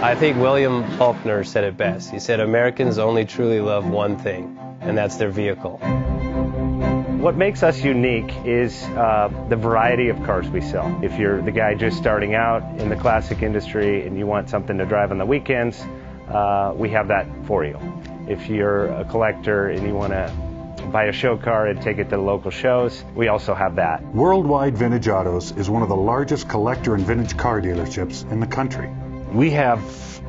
I think William Faulkner said it best. He said, Americans only truly love one thing, and that's their vehicle. What makes us unique is the variety of cars we sell. If you're the guy just starting out in the classic industry and you want something to drive on the weekends, we have that for you. If you're a collector and you want to buy a show car and take it to the local shows, we also have that. Worldwide Vintage Autos is one of the largest collector and vintage car dealerships in the country. We have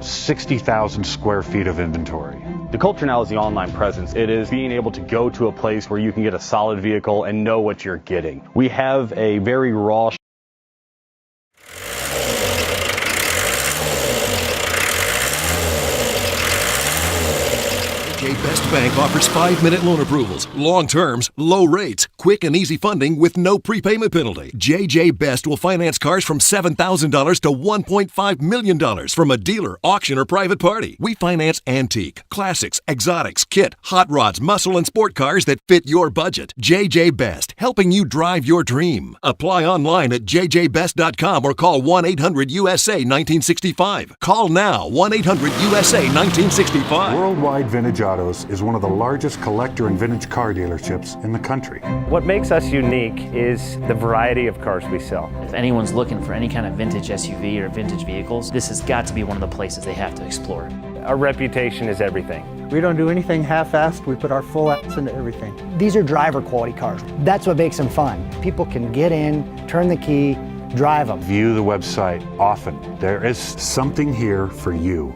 60,000 square feet of inventory. The culture now is the online presence. It is being able to go to a place where you can get a solid vehicle and know what you're getting. We have a very raw Best Bank offers 5-minute loan approvals, long terms, low rates, quick and easy funding with no prepayment penalty. JJ Best will finance cars from $7,000 to $1.5 million from a dealer, auction, or private party. We finance antique, classics, exotics, kit, hot rods, muscle, and sport cars that fit your budget. JJ Best, helping you drive your dream. Apply online at jjbest.com or call 1-800-USA-1965. Call now, 1-800-USA-1965. Worldwide Vintage Autos is one of the largest collector and vintage car dealerships in the country. What makes us unique is the variety of cars we sell. If anyone's looking for any kind of vintage SUV or vintage vehicles, this has got to be one of the places they have to explore. Our reputation is everything. We don't do anything half-assed. We put our full ass into everything. These are driver quality cars. That's what makes them fun. People can get in, turn the key, drive them. View the website often. There is Something here for you.